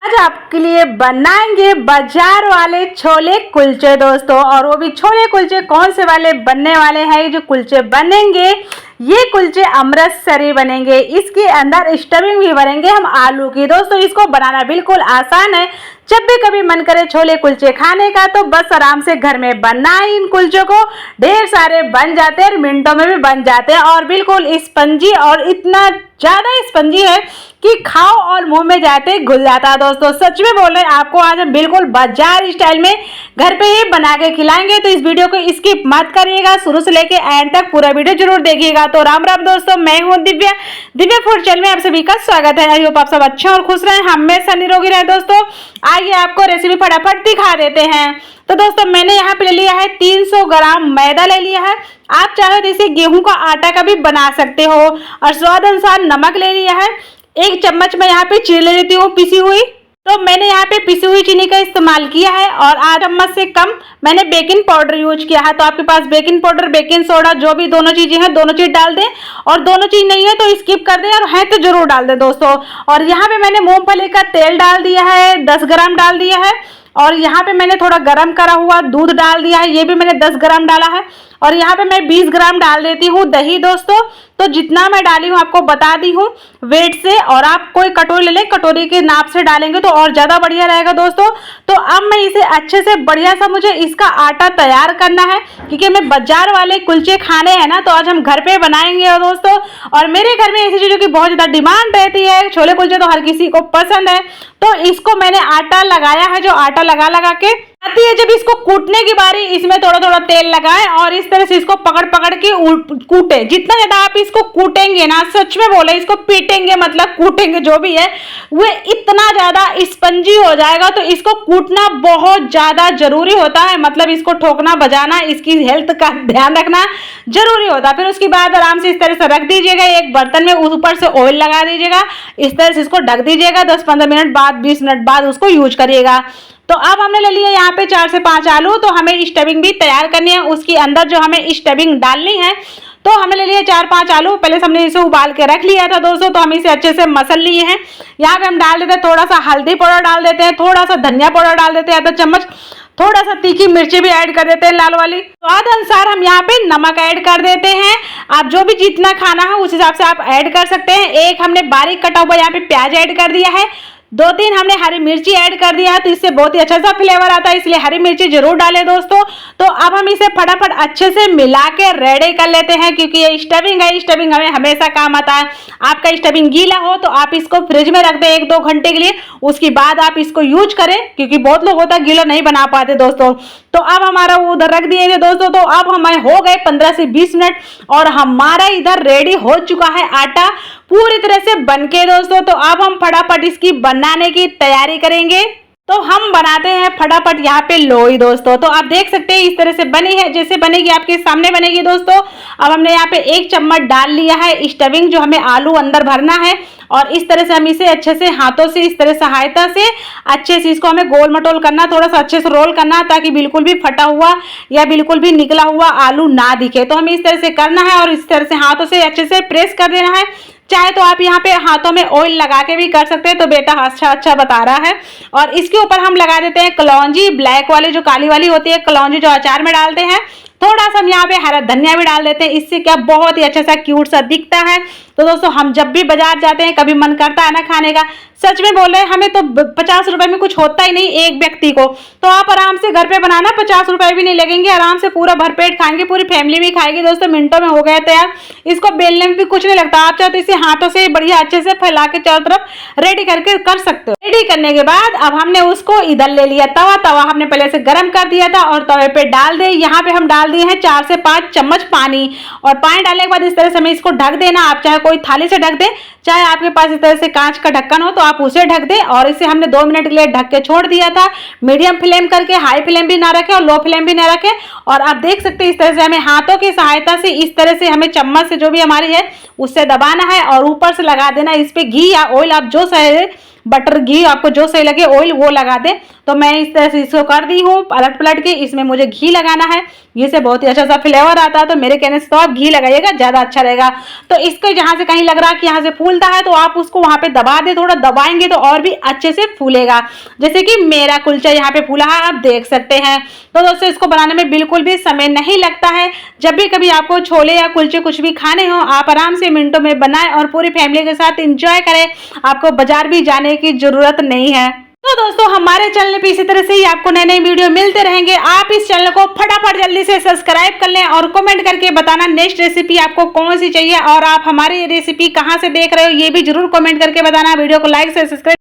आज आपके लिए बनाएंगे बाजार वाले छोले कुलचे दोस्तों। और वो भी छोले कुलचे कौन से वाले बनने वाले हैं। जो कुलचे बनेंगे ये कुलचे अमृतसरी बनेंगे। इसके अंदर स्टफिंग भी भरेंगे हम आलू की। दोस्तों इसको बनाना बिल्कुल आसान है। जब भी कभी मन करे छोले कुलचे खाने का तो बस आराम से घर में बनना है। इन कुलचों को ढेर सारे बन जाते हैं, मिनटों में भी बन जाते हैं और बिल्कुल स्पंजी और इतना ज्यादा स्पंजी है कि खाओ और मुंह में जाते ही घुल जाता है। दोस्तों सच में बोल रहे हैं, आपको आज हम बिल्कुल बाजार स्टाइल में घर पे ही बना के खिलाएंगे। तो इस वीडियो को स्किप मत करिएगा, शुरू से लेके एंड तक पूरा वीडियो जरूर देखिएगा। तो राम राम दोस्तों, मैं हूँ दिव्या। दिव्या फूड चैनल में आप सभी का स्वागत है। आई होप आप सब अच्छे और खुश रहें, हमेशा निरोगी रहे। दोस्तों आइए आपको रेसिपी फटाफट दिखा देते हैं। तो दोस्तों मैंने यहाँ पे ले लिया है 300 ग्राम मैदा ले लिया है। आप चाहे तो इसे गेहूं का आटा का भी बना सकते हो। और स्वाद अनुसार नमक ले लिया है। 1 चम्मच मैं यहाँ पे चीनी ले लेती हूँ पिसी हुई। तो मैंने यहाँ पे पिसी हुई चीनी का इस्तेमाल किया है। और 8 चम्मच से कम मैंने बेकिंग पाउडर यूज किया है। तो आपके पास बेकिंग पाउडर, बेकिंग सोडा जो भी दोनों चीजें हैं, दोनों चीज डाल दें। और दोनों चीज नहीं है तो स्किप कर दें, और है तो जरूर डाल दें दोस्तों। और यहाँ पे मैंने मूंगफली का तेल डाल दिया है, 10 ग्राम डाल दिया है। और यहाँ पे मैंने थोड़ा गरम करा हुआ दूध डाल दिया है, ये भी मैंने 10 ग्राम डाला है। और यहाँ पे मैं 20 ग्राम डाल देती हूँ दही दोस्तों। तो जितना मैं डाली हूँ आपको बता दी हूँ वेट से। और आप कोई कटोरी ले लें, कटोरी के नाप से डालेंगे तो और ज़्यादा बढ़िया रहेगा दोस्तों। तो अब मैं इसे अच्छे से बढ़िया सा मुझे इसका आटा तैयार करना है, क्योंकि मैं बाजार वाले कुलचे खाने हैं ना, तो आज हम घर पे बनाएंगे दोस्तों। और मेरे घर में ऐसी चीज़ों की बहुत ज़्यादा डिमांड रहती है। छोले कुलचे तो हर किसी को पसंद है। तो इसको मैंने आटा लगाया है, जो आटा लगा लगा के आती है। जब इसको कूटने की बारी, इसमें थोड़ा थोड़ा तेल लगाएं और इस तरह से इसको पकड़ पकड़ के कूटे। जितना ज्यादा आप इसको कूटेंगे ना, सच में बोले, इसको पीटेंगे मतलब कूटेंगे जो भी है, वो इतना ज्यादा स्पंजी हो जाएगा। तो इसको कूटना बहुत ज्यादा जरूरी होता है। मतलब इसको ठोकना बजाना, इसकी हेल्थ का ध्यान रखना जरूरी होता है। फिर उसके बाद आराम से इस तरह से रख दीजिएगा एक बर्तन में, ऊपर से ऑयल लगा दीजिएगा। इस तरह से इसको ढक दीजिएगा। 10-15 मिनट बाद, 20 मिनट बाद उसको यूज करिएगा। तो अब हमने ले लिया यहाँ पे 4 से 5 आलू। तो हमें स्टफिंग भी तैयार करनी है, उसके अंदर जो हमें स्टफिंग डालनी है। तो हमने ले लिया 4-5 आलू। पहले से हमने इसे उबाल के रख लिया था दोस्तों। तो हम इसे अच्छे से मसल लिए हैं। यहाँ पे हम डाल देते हैं थोड़ा सा हल्दी पाउडर डाल देते हैं, थोड़ा सा धनिया पाउडर डाल देते हैं आधा चम्मच, थोड़ा सा तीखी मिर्ची भी ऐड कर देते हैं लाल वाली। स्वाद अनुसार हम यहाँ पे नमक ऐड कर देते हैं। आप जो भी जितना खाना है उस हिसाब से आप ऐड कर सकते हैं। एक हमने बारीक कटा हुआ यहाँ पे प्याज ऐड कर दिया है। 2-3 हमने हरी मिर्ची ऐड कर दिया है, तो इससे बहुत ही अच्छा सा फ्लेवर आता है, इसलिए हरी मिर्ची जरूर डालें दोस्तों। तो अब हम इसे फटाफट अच्छे से मिला के रेडी कर लेते हैं, क्योंकि ये स्टफिंग है, स्टफिंग हमें हमेशा काम आता है। आपका स्टफिंग गीला हो तो आप इसको फ्रिज में रख दें 1-2 घंटे के लिए, उसके बाद आप इसको यूज करें, क्योंकि बहुत लोग होता है गीला नहीं बना पाते दोस्तों। तो अब हमारा वो उधर रख दिए थे दोस्तों। तो अब हमें हो गए 15 से 20 मिनट और हमारा इधर रेडी हो चुका है आटा पूरी तरह से बनके दोस्तों। तो अब हम फटाफट इसकी बनाने की तैयारी करेंगे। तो हम बनाते हैं फटाफट यहाँ पे लोई दोस्तों। तो आप देख सकते हैं इस तरह से बनी है, जैसे बनेगी आपके सामने बनेगी दोस्तों। अब हमने यहाँ पे 1 चम्मच डाल लिया है स्टफिंग, जो हमें आलू अंदर भरना है। और इस तरह से हम इसे अच्छे से हाथों से इस तरह सहायता से अच्छे से इसको हमें गोल मटोल करना, थोड़ा सा अच्छे से रोल करना, ताकि बिल्कुल भी फटा हुआ या बिल्कुल भी निकला हुआ आलू ना दिखे। तो हमें इस तरह से करना है और इस तरह से हाथों से अच्छे से प्रेस कर देना है। चाहे तो आप यहाँ पे हाथों में ऑयल लगा के भी कर सकते हैं। तो बेटा अच्छा बता रहा है। और इसके ऊपर हम लगा देते हैं कलौंजी, ब्लैक वाली जो काली वाली होती है कलौंजी, जो अचार में डालते हैं। थोड़ा सा हम यहाँ पे हरा धनिया भी डाल देते हैं, इससे क्या बहुत ही अच्छा सा क्यूट सा दिखता है। तो दोस्तों हम जब भी बाजार जाते हैं, कभी मन करता है ना खाने का, सच में बोल रहे हैं, हमें तो 50 रुपए में कुछ होता ही नहीं एक व्यक्ति को। तो आप आराम से घर पे बनाना, 50 रुपए भी नहीं लगेंगे, आराम से पूरा भरपेट खाएंगे, पूरी फैमिली भी खाएगी दोस्तों। मिनटों में हो गया तैयार। इसको बेलने में भी कुछ नहीं लगता। आप चाहे तो इसे हाथों से बढ़िया अच्छे से फैला के चारों तरफ रेडी करके कर सकते हो। रेडी करने के बाद अब हमने उसको इधर ले लिया तवा हमने पहले से गर्म कर दिया था और तवे पे डाल दे। यहाँ पे हम डाल दिए हैं 4 से 5 चम्मच पानी। और पानी डालने के बाद इस तरह से हमें इसको ढक देना। आप चाहे कोई थाली से ढक दे, चाहे आपके पास इस तरह से कांच का ढक्कन हो तो आप उसे ढक दें। और इसे हमने 2 मिनट के लिए ढक के छोड़ दिया था, मीडियम फ्लेम करके। हाई फ्लेम भी ना रखें और लो फ्लेम भी ना रखें। और आप देख सकते हैं इस तरह से हमें हाथों की सहायता से इस तरह से हमें चम्मच से जो भी हमारी है उससे दबाना है और ऊपर से लगा देना इस पे घी या ऑयल, आप जो सही, बटर, घी, आपको जो सही लगे, ऑयल वो लगा दें। तो मैं इस तरह से इसको कर दी हूँ पलट पलट के। इसमें मुझे घी लगाना है, घी से बहुत ही अच्छा सा फ्लेवर आता है। तो मेरे कहने से तो आप घी लगाइएगा, ज़्यादा अच्छा रहेगा। तो इसको जहाँ से कहीं लग रहा है कि यहाँ से फूल फूलता है तो आप उसको वहां पे दबा दे, थोड़ा दबाएंगे तो और भी अच्छे से फूलेगा। जैसे कि मेरा कुलचा यहाँ पे फूला है, आप देख सकते हैं। तो दोस्तों इसको बनाने में बिल्कुल भी समय नहीं लगता है। जब भी कभी आपको छोले या कुलचे कुछ भी खाने हो, आप आराम से मिनटों में बनाएं और पूरी फैमिली के साथ एंजॉय करें। आपको बाजार भी जाने की जरूरत नहीं है। तो दोस्तों हमारे चैनल पे इसी तरह से ही आपको नए नए वीडियो मिलते रहेंगे। आप इस चैनल को फटाफट जल्दी से सब्सक्राइब कर लें और कमेंट करके बताना नेक्स्ट रेसिपी आपको कौन सी चाहिए और आप हमारी रेसिपी कहां से देख रहे हो ये भी जरूर कमेंट करके बताना। वीडियो को लाइक से सब्सक्राइब